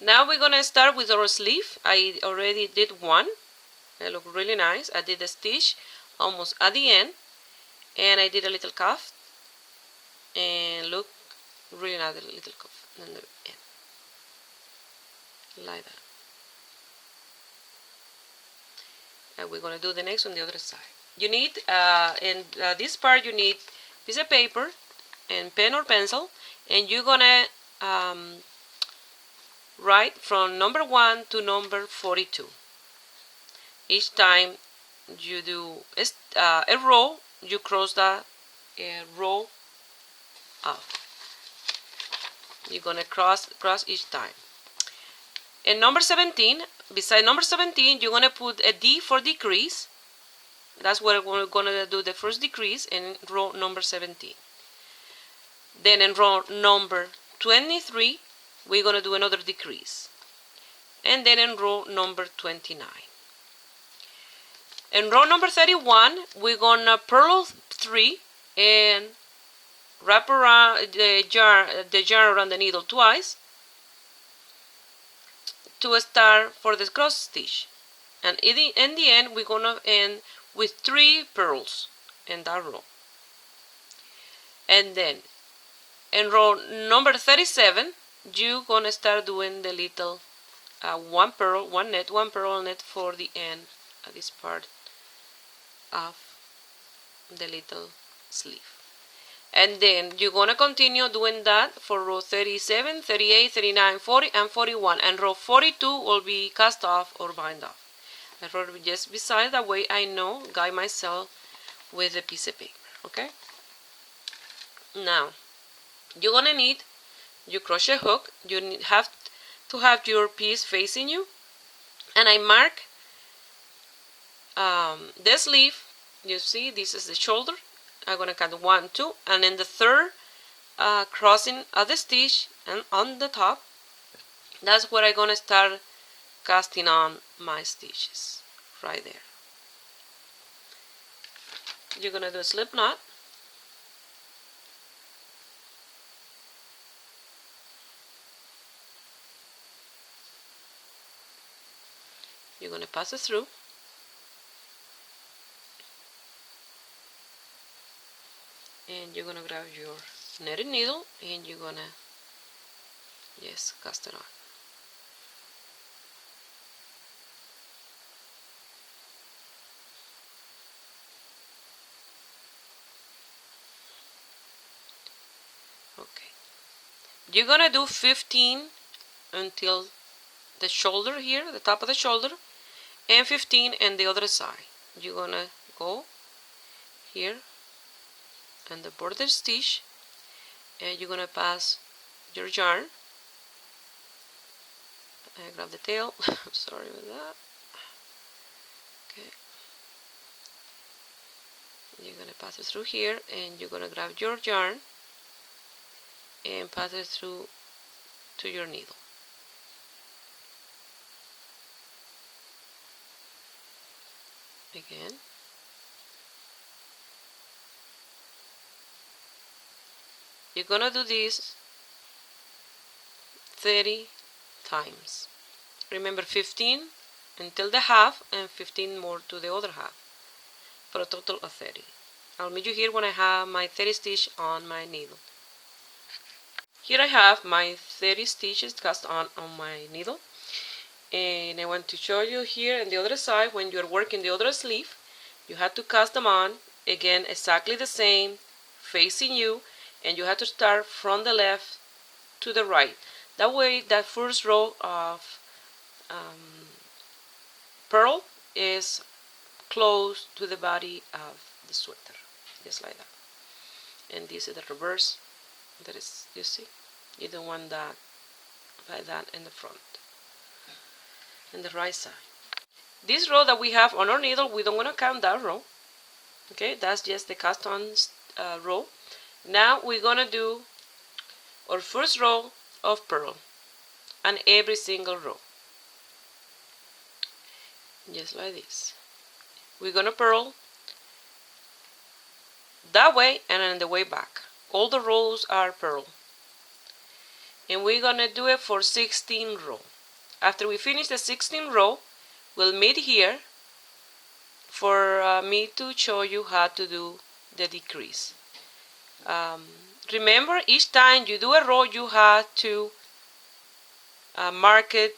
Now we're gonna start with our sleeve. I already did one. It looked really nice. I did a stitch almost at the end, and I did a little cuff, and look, really nice little cuff in the end, like that. And we're gonna do the next on the other side. You need in this part you need piece of paper and pen or pencil, and you're gonna write from number 1 to number 42. Each time you do a row, you cross that row off. You're gonna cross each time. And number 17, beside number 17, you're gonna put a D for decrease. That's where we're gonna do the first decrease in row number 17. Then in row number 23, we're gonna do another decrease. And then in row number 29. In row number 31, we're gonna purl 3 and wrap around the yarn around the needle twice to start for the cross stitch. And in the end, we're gonna end with 3 purls in that row. And then in row number 37, you're gonna start doing the little one purl, one purl net for the end of this part of the little sleeve. And then you're gonna continue doing that for row 37, 38, 39, 40, and 41. And row 42 will be cast off or bind off. I wrote it just beside, that way I know, guide myself with a piece of paper. Okay? Now, you're gonna need your crochet hook. You have to have your piece facing you. And I mark the sleeve. You see, this is the shoulder. I'm gonna count 1, 2, and then the third crossing of the stitch and on the top, that's where I'm gonna start casting on my stitches, right there. You're gonna do a slip knot. You're gonna pass it through. And you're gonna grab your knitted needle and you're gonna cast it on. Okay. You're gonna do 15 until the shoulder here, the top of the shoulder, and 15 on the other side. You're gonna go here and the border stitch, and you're gonna pass your yarn. I grab the tail. I'm sorry with that. Okay. You're gonna pass it through here, and you're gonna grab your yarn and pass it through to your needle. Again. You're gonna do this 30 times. Remember, 15 until the half and 15 more to the other half for a total of 30. I'll meet you here when I have my 30 stitch on my needle. Here I have my 30 stitches cast on my needle, and I want to show you here on the other side, when you're working the other sleeve, you have to cast them on again exactly the same, facing you, and you have to start from the left to the right. That way, that first row of purl is close to the body of the sweater, just like that. And this is the reverse. That is, you see, you don't want that like that in the front, and the right side. This row that we have on our needle, we don't want to count that row. Okay, that's just the cast on row. Now we're gonna do our first row of purl on every single row, just like this. We're gonna purl that way and on the way back. All the rows are purl. and we're gonna do it for 16 row. After we finish the 16 row, we'll meet here for me to show you how to do the decrease. Remember, each time you do a row, you have to mark it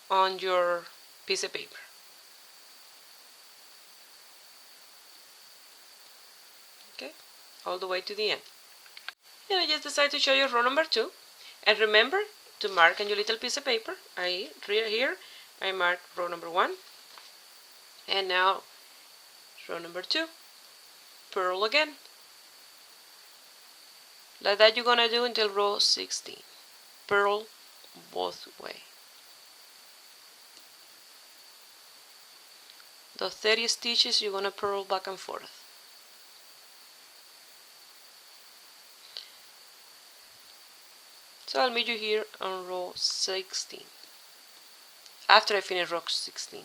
on your piece of paper. Okay, all the way to the end. And I just decided to show you row number 2. And remember to mark on your little piece of paper. Here I mark row number 1. And now row number 2. Purl again. Like that you're gonna do until row 16. Purl both way. The 30 stitches you're gonna purl back and forth. So I'll meet you here on row 16 after I finish row 16.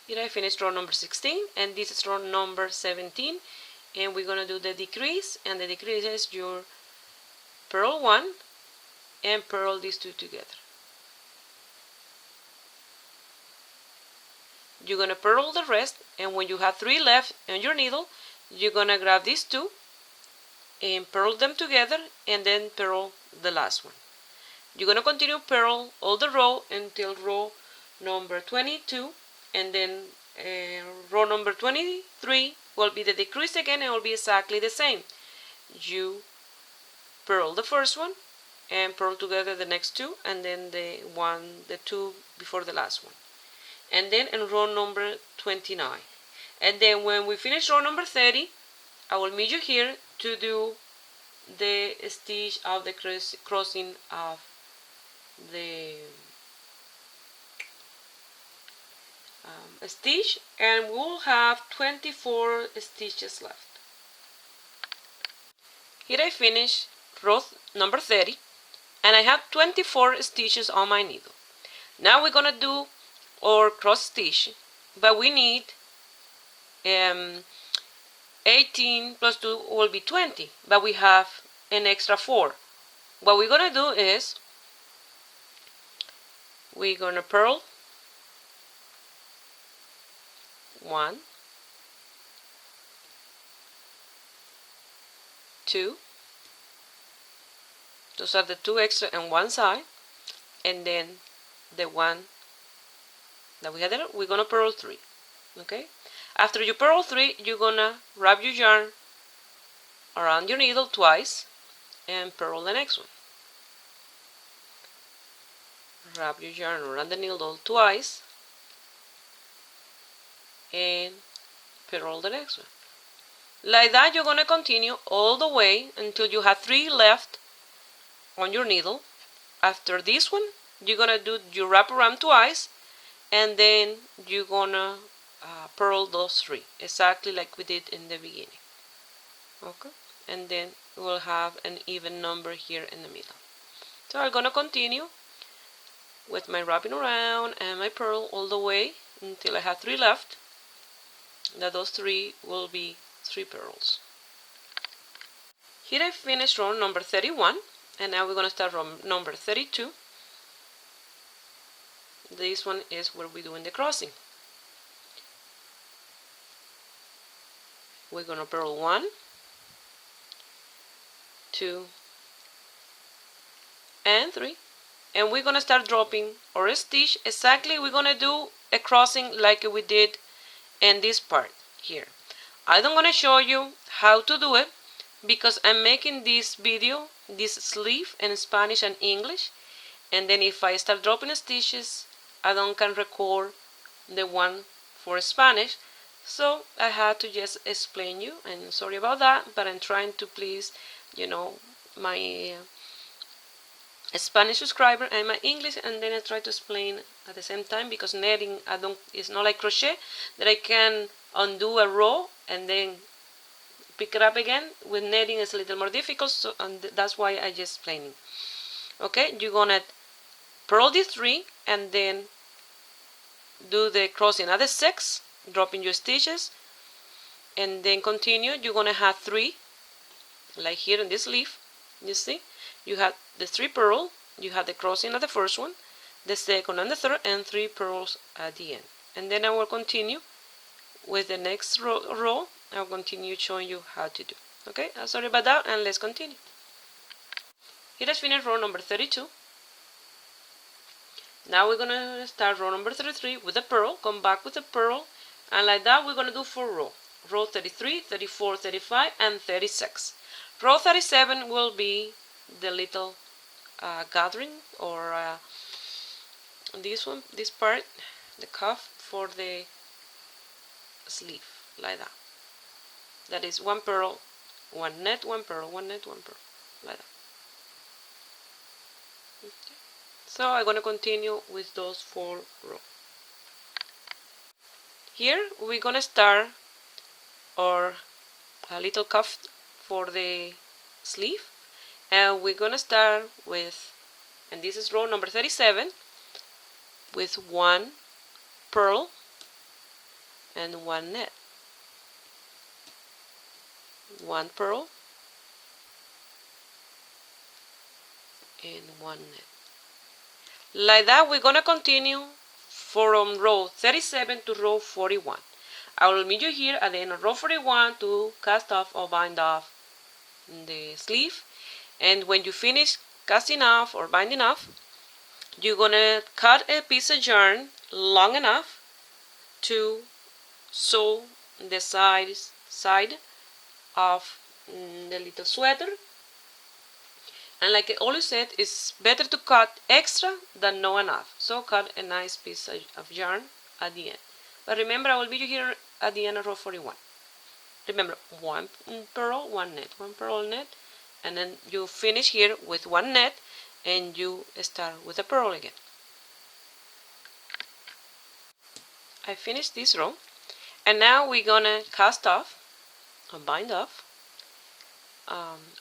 Here I finished row number 16, and this is row number 17, and we're gonna do the decrease, and the decrease is your purl 1 and purl these two together. You're gonna purl the rest, and when you have 3 left on your needle, you're gonna grab these 2 and purl them together, and then purl the last one. You're gonna continue purl all the row until row number 22, and then row number 23 will be the decrease again, and it will be exactly the same. You purl the first one and purl together the next 2, and then the 2 before the last one, and then in row number 29. And then when we finish row number 30, I will meet you here to do the stitch of the crossing of the stitch, and we'll have 24 stitches left. Here I finish row number 30, and I have 24 stitches on my needle. Now we're gonna do our cross stitch, but we need 18 plus 2 will be 20, but we have an extra 4. What we're gonna do is we're gonna purl 1, 2, those are the 2 extra on one side, and then the one that we had there, we're gonna purl 3. Okay, after you purl 3, you're gonna wrap your yarn around your needle twice and purl the next one. Wrap your yarn around the needle twice and purl the next one. Like that you're gonna continue all the way until you have 3 left on your needle. After this one, you're gonna do your wrap around twice, and then you're gonna purl those 3 exactly like we did in the beginning. Okay, and then we'll have an even number here in the middle. So I'm gonna continue with my wrapping around and my purl all the way until I have 3 left. Now those 3 will be 3 purls. Here I finished row number 31, and now we're gonna start row number 32. This one is where we're doing the crossing. We're gonna purl 1, 2, and 3, and we're gonna start dropping our stitch. Exactly, we're gonna do a crossing like we did in this part here. I don't gonna show you how to do it because I'm making this video, this sleeve in Spanish and English, and then if I start dropping stitches, I don't can record the one for Spanish. So I had to just explain you, and sorry about that, but I'm trying to please, my Spanish subscriber and my English, and then I try to explain at the same time, because netting it's not like crochet that I can undo a row and then pick it up again. With netting it's a little more difficult, so that's why I just explaining. Okay, you're gonna purl these 3 and then do the crossing at the 6, dropping your stitches, and then continue. You're gonna have 3, like here in this leaf. You see, you have the 3 pearl, you have the crossing of the first one, the second and the third, and 3 pearls at the end. And then I will continue with the next row. I'll continue showing you how to do. Okay, sorry about that, and let's continue. Here is finished row number 32. Now we're gonna start row number 33 with a pearl, come back with a pearl, and like that we're gonna do 4 rows. Row 33, 34, 35, and 36. Row 37 will be the little gathering, or this part, the cuff for the sleeve, like that. That is 1 pearl, 1 net, 1 pearl, 1 net, 1 pearl, like that. Okay. So I'm going to continue with those 4 rows. Here we're going to start our little cuff for the sleeve, and we're going to start with, and this is row number 37, with 1 pearl and 1 net. 1 pearl and 1 net. Like that we're going to continue from row 37 to row 41. I will meet you here at the end of row 41 to cast off or bind off the sleeve. And when you finish casting off or binding off, you're going to cut a piece of yarn long enough to sew the side of the little sweater. And like I always said, it's better to cut extra than not enough. So cut a nice piece of yarn at the end. But remember, I will meet you here at the end of row 41. Remember, 1 pearl, 1 net, 1 pearl, net, and then you finish here with 1 net, and you start with a pearl again. I finished this row, and now we're gonna cast off or bind off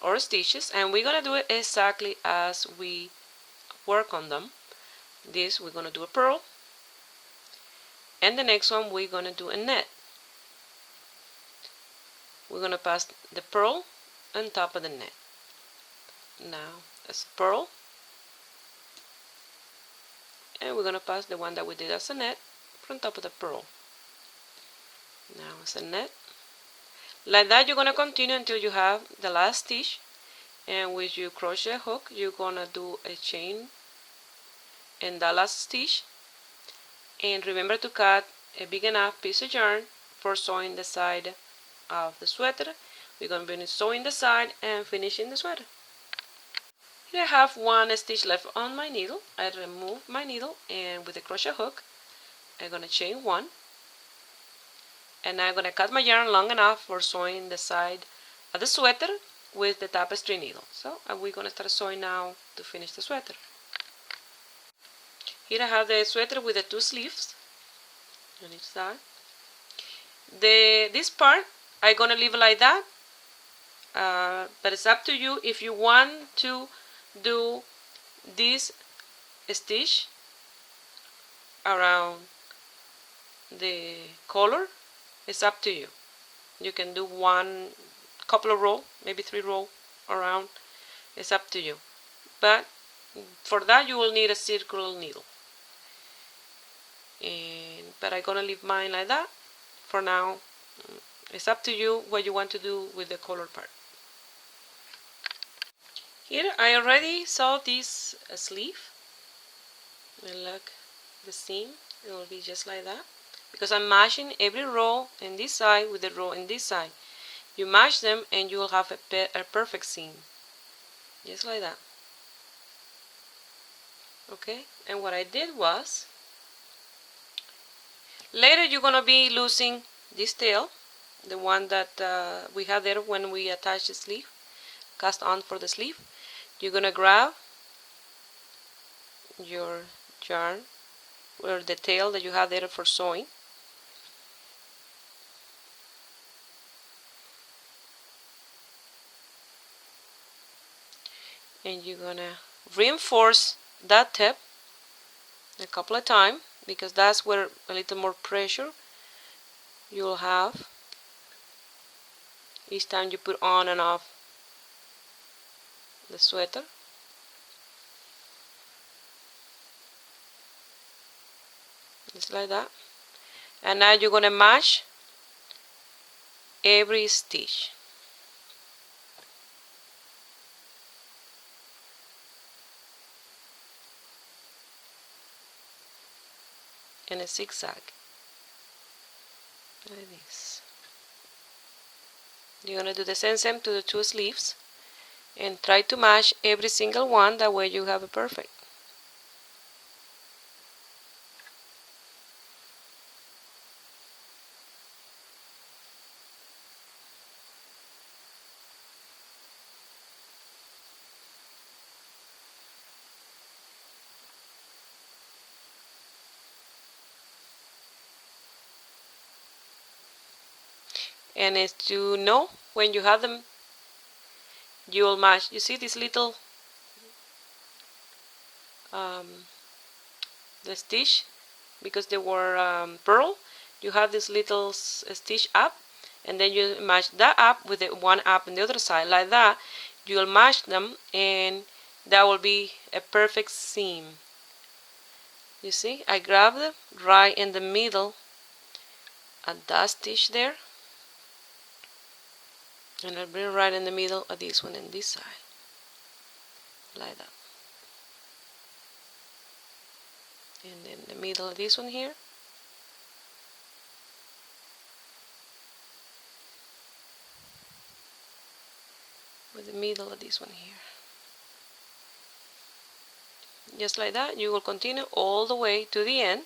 our stitches, and we're gonna do it exactly as we work on them. This we're gonna do a pearl, and the next one we're gonna do a net. We're gonna pass the pearl on top of the net. Now it's a pearl, and we're gonna pass the one that we did as a net from top of the pearl. Now it's a net. Like that you're gonna continue until you have the last stitch, and with your crochet hook you're gonna do a chain in the last stitch, and remember to cut a big enough piece of yarn for sewing the side of the sweater. We're gonna be sewing the side and finishing the sweater. Here I have 1 stitch left on my needle. I remove my needle, and with the crochet hook I'm gonna chain 1, and I'm gonna cut my yarn long enough for sewing the side of the sweater with the tapestry needle. So we're gonna start sewing now to finish the sweater. Here I have the sweater with the 2 sleeves on each side. This part I'm gonna leave it like that, but it's up to you. If you want to do this stitch around the collar, it's up to you. You can do couple of rows, maybe 3 rows around. It's up to you. But for that you will need a circular needle. But I'm gonna leave mine like that for now. It's up to you what you want to do with the collar part. Here I already sewed this sleeve. And look, the seam, it will be just like that, because I'm matching every row in this side with the row in this side. You match them and you will have a perfect seam, just like that. Okay, and what I did was, later you're gonna be losing this tail, the one that we had there when we attached the sleeve, cast on for the sleeve. You're gonna grab your yarn or the tail that you have there for sewing, and you're gonna reinforce that tip a couple of times, because that's where a little more pressure you'll have each time you put on and off the sweater. Just like that. And now you're gonna match every stitch. In a zigzag like this. You're gonna do the same to the two sleeves and try to match every single one, that way you have it perfect. And as you know, when you have them, you will match. You see this little the stitch, because they were pearl, you have this little stitch up, and then you match that up with the one up on the other side like that. You'll match them, and that will be a perfect seam. You see, I grabbed it right in the middle at that stitch there, and I'll bring it right in the middle of this one and this side like that. And then the middle of this one here, with the middle of this one here. Just like that, you will continue all the way to the end,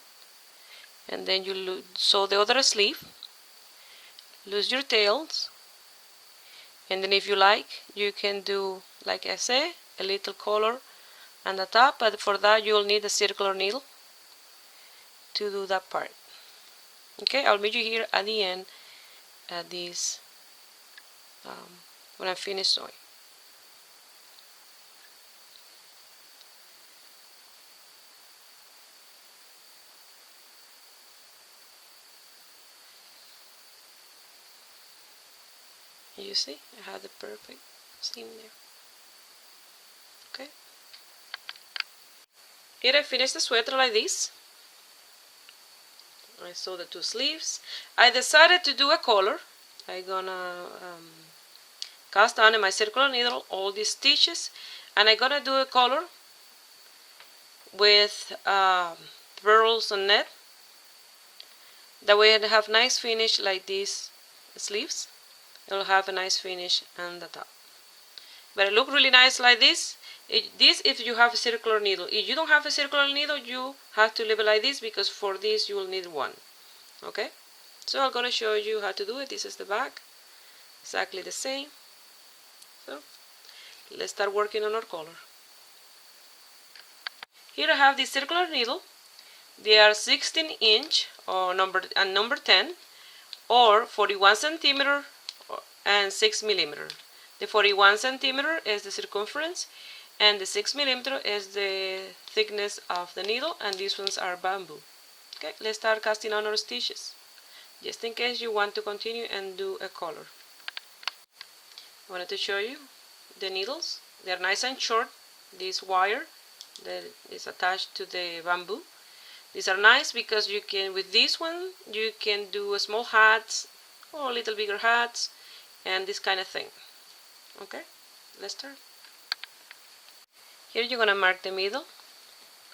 and then you sew the other sleeve, lose your tails, and then if you like, you can do, like I say, a little color on the top, but for that you'll need a circular needle to do that part. Okay, I'll meet you here at the end at this when I finish sewing. You see, I have the perfect seam there. Okay. Here I finished the sweater like this. I sew the two sleeves. I decided to do a color. I'm gonna cast on in my circular needle all these stitches, and I'm gonna do a color with pearls and net. That way I have nice finish like these sleeves. It will have a nice finish on the top. But it look really nice like this. This if you have a circular needle. If you don't have a circular needle, you have to leave it like this, because for this you will need one. Okay? So I'm going to show you how to do it. This is the back. Exactly the same. So let's start working on our color. Here I have this circular needle. They are 16" or number 10, or 41 centimeter and 6 millimeter. The 41 centimeter is the circumference, and the 6 millimeter is the thickness of the needle, and these ones are bamboo. Okay, let's start casting on our stitches, just in case you want to continue and do a color. I wanted to show you the needles. They're nice and short. This wire that is attached to the bamboo. These are nice because you can, with this one, you can do small hats or little bigger hats and this kind of thing. Okay, let's start. Here you're gonna mark the middle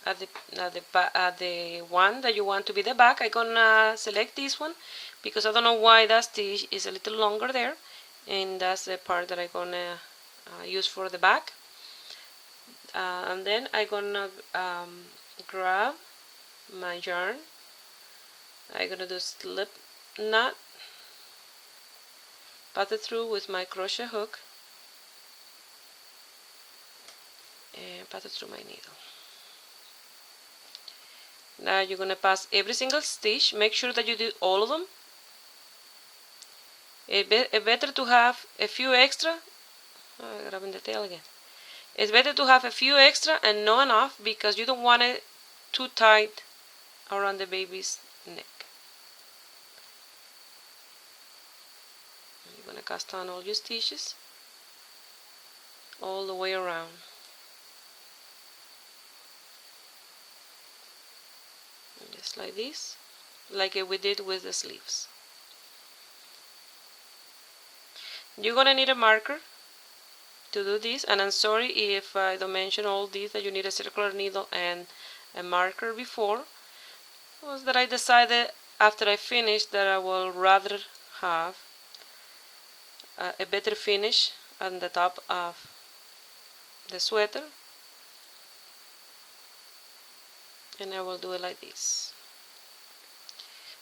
at the one that you want to be the back. I'm gonna select this one because I don't know why that stitch is a little longer there, and that's the part that I'm gonna use for the back. And then I'm gonna grab my yarn. I'm gonna do slip knot, pass it through with my crochet hook, and pass it through my needle. Now you're gonna pass every single stitch. Make sure that you do all of them. It's better to have a few extra. Oh, grabbing the tail again. It's better to have a few extra and not enough, because you don't want it too tight around the baby's neck. You're gonna cast on all your stitches all the way around. Just like this, like we did with the sleeves. You're gonna need a marker to do this, and I'm sorry if I don't mention all these, that you need a circular needle and a marker before. It was that I decided after I finished that I will rather have a better finish on the top of the sweater, and I will do it like this.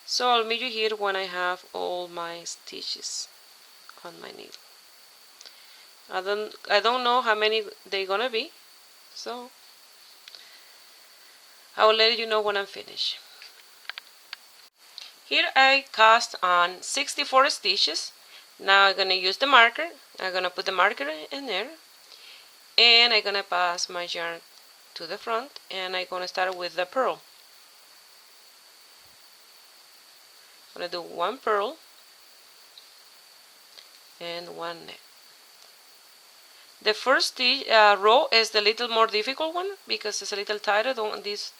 So I'll meet you here when I have all my stitches on my needle. I don't know how many they're gonna be, so I will let you know when I'm finished. Here I cast on 64 stitches. Now I'm gonna use the marker. I'm gonna put the marker in there, and I'm gonna pass my yarn to the front, and I'm gonna start with the purl. I'm gonna do one purl and one net. The first row is the little more difficult one because it's a little tighter. These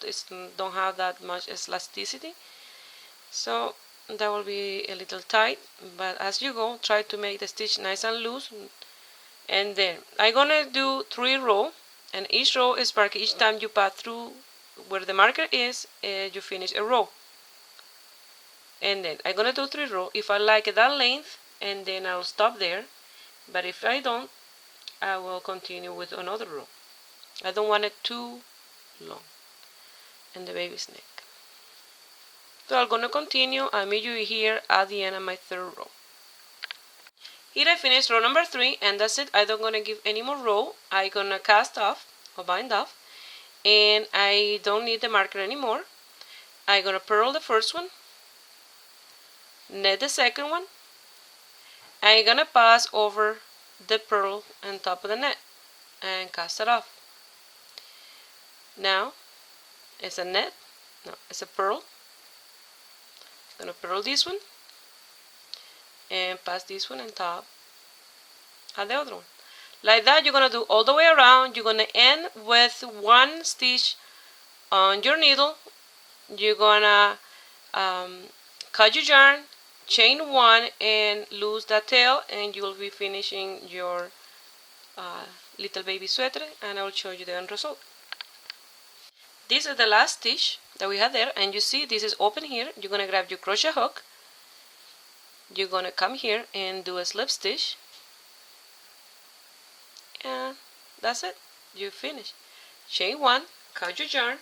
don't have that much elasticity, so that will be a little tight. But as you go, try to make the stitch nice and loose. And then I'm gonna do 3 rows, and each row is marked. Each time you pass through where the marker is, you finish a row. And then I'm gonna do 3 rows. If I like that length, and then I'll stop there. But if I don't, I will continue with another row. I don't want it too long. And the baby's neck. So I'm gonna continue. I'll meet you here at the end of my 3rd row. Here I finished row number 3, and that's it. I don't gonna give any more row. I'm gonna cast off or bind off, and I don't need the marker anymore. I'm gonna purl the first one, net the second one. I'm gonna pass over the purl on top of the net and cast it off. Now it's a net, no, it's a purl. I'm gonna purl this one and pass this one on top of the other one. Like that, you're gonna do all the way around. You're gonna end with 1 stitch on your needle. You're gonna cut your yarn, chain 1, and loose that tail, and you will be finishing your little baby sweater, and I will show you the end result. This is the last stitch that we have there, and you see this is open here. You're gonna grab your crochet hook. You're gonna come here and do a slip stitch, and that's it. You finish. Chain 1, cut your yarn,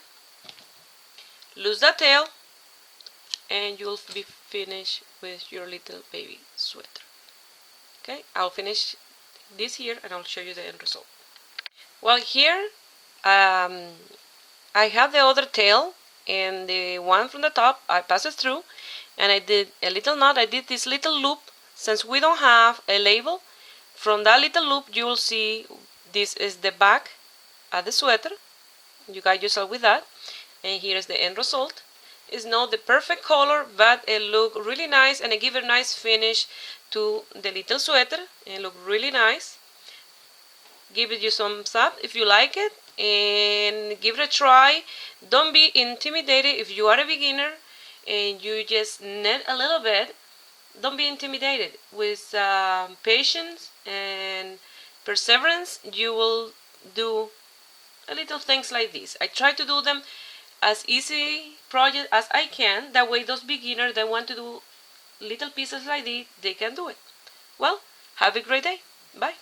loose the tail, and you'll be finished with your little baby sweater. Okay, I'll finish this here and I'll show you the end result. Well, here I have the other tail, and the one from the top I passed it through, and I did a little knot. I did this little loop. Since we don't have a label, from that little loop you will see this is the back of the sweater. You guide yourself with that, and here is the end result. It's not the perfect color, but it look really nice, and it give a nice finish to the little sweater, and look really nice. Give it you some thumbs up if you like it, and give it a try. Don't be intimidated if you are a beginner and you just knit a little bit. Don't be intimidated. With patience and perseverance, you will do a little things like this. I try to do them as easy project as I can. That way those beginners that want to do little pieces like this, they can do it. Well, have a great day. Bye.